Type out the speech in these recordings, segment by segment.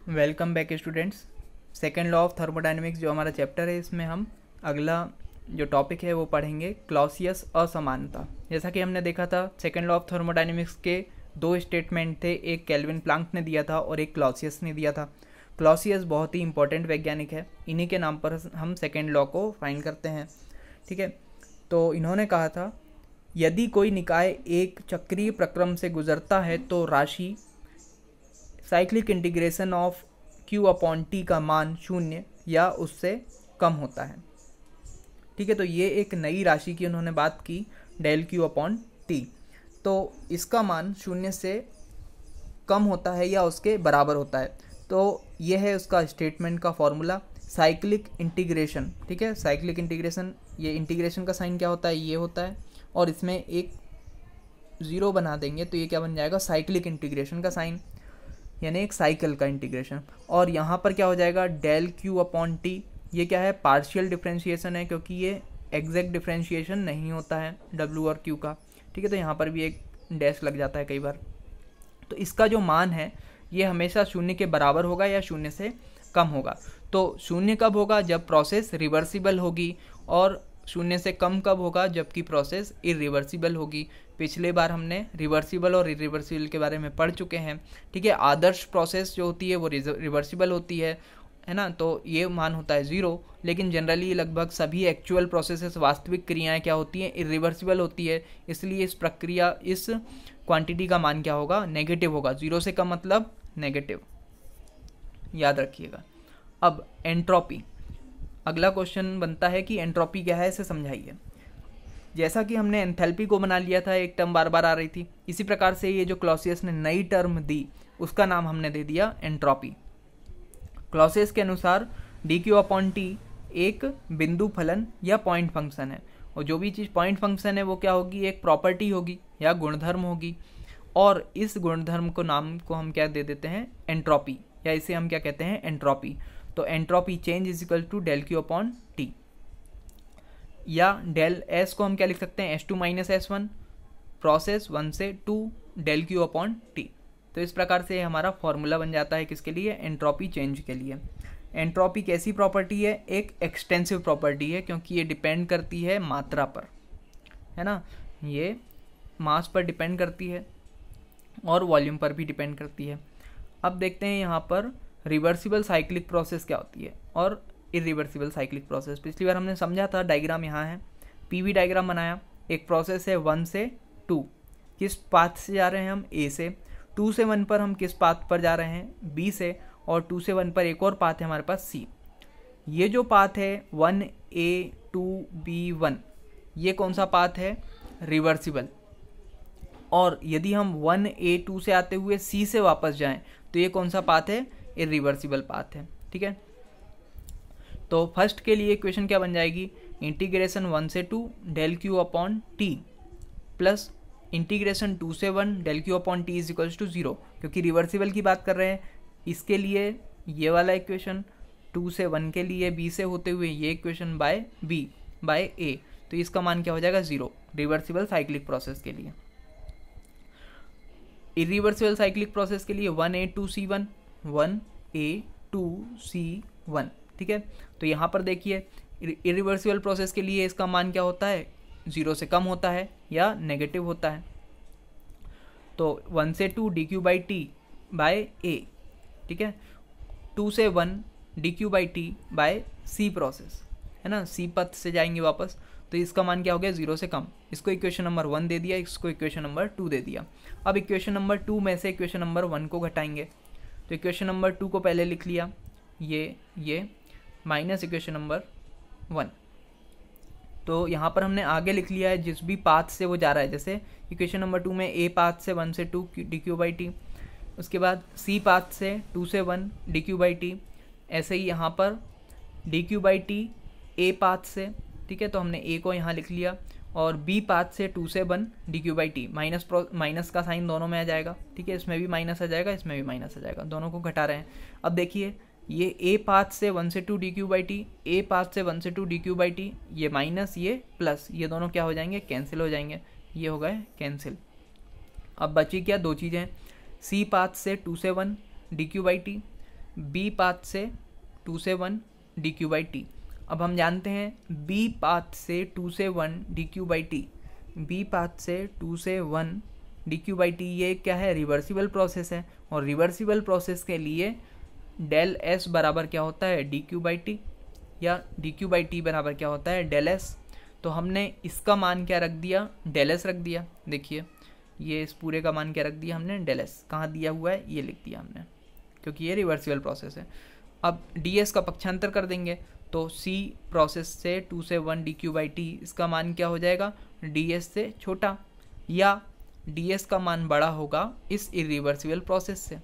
Welcome back students. Second law of thermodynamics जो हमारा chapter है, इसमें हम अगला जो टॉपिक है वो पढ़ेंगे क्लॉसियस असमानता। जैसा कि हमने देखा था, सेकेंड लॉ ऑफ थर्मोडायनेमिक्स के दो स्टेटमेंट थे, एक केल्विन प्लांक ने दिया था और एक क्लॉसियस ने दिया था। क्लॉसियस बहुत ही इंपॉर्टेंट वैज्ञानिक है, इन्हीं के नाम पर हम सेकेंड लॉ को फाइंड करते हैं। ठीक है, तो इन्होंने कहा था यदि कोई निकाय एक चक्रीय प्रक्रम से गुजरता है तो राशि cyclic integration of Q upon T का मान शून्य या उससे कम होता है। ठीक है, तो ये एक नई राशि की उन्होंने बात की, डेल Q अपॉन टी। तो इसका मान शून्य से कम होता है या उसके बराबर होता है। तो ये है उसका स्टेटमेंट का फॉर्मूला, साइक्लिक इंटीग्रेशन। ठीक है, साइक्लिक इंटीग्रेशन, ये इंटीग्रेशन का साइन क्या होता है, ये होता है, और इसमें एक ज़ीरो बना देंगे तो ये क्या बन जाएगा, साइक्लिक इंटीग्रेशन का साइन, यानी एक साइकिल का इंटीग्रेशन। और यहाँ पर क्या हो जाएगा, डेल Q अपॉन टी। ये क्या है, पार्शियल डिफरेंशिएशन है, क्योंकि ये एग्जैक्ट डिफरेंशिएशन नहीं होता है W और Q का। ठीक है, तो यहाँ पर भी एक डैश लग जाता है कई बार। तो इसका जो मान है ये हमेशा शून्य के बराबर होगा या शून्य से कम होगा। तो शून्य कब होगा, जब प्रोसेस रिवर्सिबल होगी, और शून्य से कम कब होगा, जबकि प्रोसेस इरिवर्सिबल होगी। पिछले बार हमने रिवर्सिबल और इरिवर्सिबल के बारे में पढ़ चुके हैं। ठीक है, आदर्श प्रोसेस जो होती है वो रिवर्सिबल होती है ना, तो ये मान होता है ज़ीरो। लेकिन जनरली लगभग सभी एक्चुअल प्रोसेसेस, वास्तविक क्रियाएं क्या होती हैं, इरिवर्सिबल होती है। इसलिए इस प्रक्रिया, इस क्वांटिटी का मान क्या होगा, नेगेटिव होगा। ज़ीरो से कम मतलब नेगेटिव, याद रखिएगा। अब एंट्रोपी, अगला क्वेश्चन बनता है कि एंट्रोपी क्या है, इसे समझाइए। जैसा कि हमने एंथैल्पी को बना लिया था, एक टर्म बार बार आ रही थी, इसी प्रकार से ये जो क्लॉसियस ने नई टर्म दी उसका नाम हमने दे दिया एंट्रोपी। क्लॉसियस के अनुसार dq अपॉन टी एक बिंदु फलन या पॉइंट फंक्शन है, और जो भी चीज़ पॉइंट फंक्शन है वो क्या होगी, एक प्रॉपर्टी होगी या गुणधर्म होगी, और इस गुणधर्म को नाम को हम क्या दे देते हैं, एंट्रोपी, या इसे हम क्या कहते हैं, एंट्रोपी। तो entropy change is equal to del Q upon T, या डेल S को हम क्या लिख सकते हैं, S2 माइनस S1, प्रोसेस 1 से 2 डेल Q अपॉन टी। तो इस प्रकार से हमारा फॉर्मूला बन जाता है किसके लिए, एंट्रोपी चेंज के लिए। एंट्रोपी कैसी प्रॉपर्टी है, एक एक्सटेंसिव प्रॉपर्टी है, क्योंकि ये डिपेंड करती है मात्रा पर, है ना, ये मास पर डिपेंड करती है और वॉल्यूम पर भी डिपेंड करती है। अब देखते हैं यहाँ पर रिवर्सिबल साइक्लिक प्रोसेस क्या होती है और इरिवर्सिबल साइक्लिक प्रोसेस। पिछली बार हमने समझा था, डायग्राम यहाँ है, पीवी डायग्राम बनाया। एक प्रोसेस है 1 से 2, किस पाथ से जा रहे हैं हम, A से। 2 से 1 पर हम किस पाथ पर जा रहे हैं, B से, और 2 से 1 पर एक और पाथ है हमारे पास, C। ये जो पाथ है 1A2B1, ये कौन सा पाथ है, रिवर्सिबल। और यदि हम 1A2 से आते हुए C से वापस जाएं तो ये कौन सा पाथ है, इरिवर्सिबल पाथ है। ठीक है, तो फर्स्ट के लिए इक्वेशन क्या बन जाएगी, इंटीग्रेशन 1 से 2 del Q upon T plus integration 2 से 1 del Q upon T is equals to 0, क्योंकि रिवर्सिबल की बात कर रहे हैं। इसके लिए ये वाला इक्वेशन, 2 से 1 के लिए B से होते हुए ये equation by B by A, तो इसका मान क्या हो जाएगा, 0, रिवर्सिबल साइक्लिक प्रोसेस के लिए। इरिवर्सिबल साइक्लिक प्रोसेस के लिए 1A2C1 1A2C1। ठीक है, तो यहाँ पर देखिए इरिवर्सिबल प्रोसेस के लिए इसका मान क्या होता है, 0 से कम होता है या नेगेटिव होता है। तो 1 से 2 dq by T by A, ठीक है, 2 से 1 dq by T by C process, है ना, C पथ से जाएंगे वापस, तो इसका मान क्या हो गया, 0 से कम। इसको इक्वेशन नंबर 1 दे दिया, इसको इक्वेशन नंबर 2 दे दिया। अब इक्वेशन नंबर 2 में से इक्वेशन नंबर 1 को घटाएंगे, तो इक्वेशन नंबर 2 को पहले लिख लिया, ये माइनस इक्वेशन नंबर 1। तो यहाँ पर हमने आगे लिख लिया है जिस भी पाथ से वो जा रहा है। जैसे इक्वेशन नंबर 2 में A पाथ से 1 से 2 dq बाई टी, उसके बाद C पाथ से 2 से 1 dq बाई टी, ऐसे ही यहाँ पर dq by T A path से। ठीक है, तो हमने A को यहाँ लिख लिया, और B पाथ से 2 से 1 dq बाई टी, माइनस का साइन दोनों में आ जाएगा। ठीक है, इसमें भी माइनस आ जाएगा, इसमें भी माइनस आ जाएगा, दोनों को घटा रहे हैं। अब देखिए ये A पाथ से 1 से 2 dq by T, A path से 1 से 2 dq बाई टी, ये माइनस ये प्लस, ये दोनों क्या हो जाएंगे, कैंसिल हो जाएंगे, ये हो गए कैंसिल। अब बची क्या, दो चीज़ें, C पाथ से 2 से 1 dq by T, B path से 2 से 1 डी क्यू बाई टी। अब हम जानते हैं बी पाथ से 2 से 1 D Q by T, B path से 2 से 1 डी क्यू बाई टी, ये क्या है, रिवर्सिबल प्रोसेस है। और रिवर्सिबल प्रोसेस के लिए डेल एस बराबर क्या होता है, डी क्यू बाई टी, या डी क्यू बाई टी बराबर क्या होता है, डेल एस। तो हमने इसका मान क्या रख दिया, डेल एस रख दिया। देखिए ये इस पूरे का मान क्या रख दिया हमने, डेल एस। कहाँ दिया हुआ है, ये लिख दिया हमने, क्योंकि ये रिवर्सिबल प्रोसेस है। अब डी एस का पक्षांतर कर देंगे तो सी प्रोसेस से 2 से 1 डी क्यू बाई टी, इसका मान क्या हो जाएगा, डी एस से छोटा, या डी एस का मान बड़ा होगा इस इरिवर्सिबल प्रोसेस से।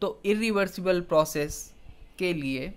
तो इरिवर्सिबल प्रोसेस के लिए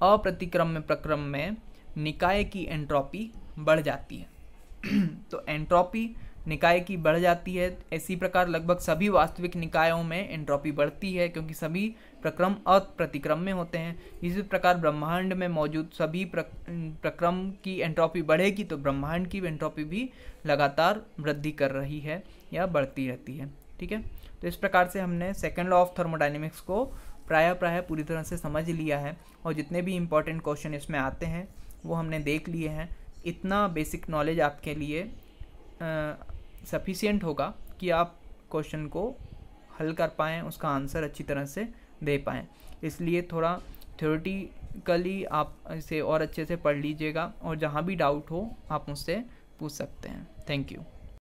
अप्रतिक्रम्य प्रक्रम में निकाय की एंट्रोपी बढ़ जाती है। तो एंट्रोपी निकाय की बढ़ जाती है। इसी प्रकार लगभग सभी वास्तविक निकायों में एंट्रोपी बढ़ती है, क्योंकि सभी प्रक्रम अप्रतिक्रम्य होते हैं। इसी प्रकार ब्रह्मांड में मौजूद सभी प्रक्रम की एंट्रोपी बढ़ेगी तो ब्रह्मांड की एंट्रोपी भी लगातार वृद्धि कर रही है या बढ़ती रहती है। ठीक है, तो इस प्रकार से हमने सेकेंड लॉ ऑफ थर्मोडायनेमिक्स को प्राय पूरी तरह से समझ लिया है, और जितने भी इम्पोर्टेंट क्वेश्चन इसमें आते हैं वो हमने देख लिए हैं। इतना बेसिक नॉलेज आपके लिए सफिशिएंट होगा कि आप क्वेश्चन को हल कर पाएँ, उसका आंसर अच्छी तरह से दे पाएँ। इसलिए थोड़ा थ्योरेटिकली आप इसे और अच्छे से पढ़ लीजिएगा, और जहाँ भी डाउट हो आप मुझसे पूछ सकते हैं। Thank you.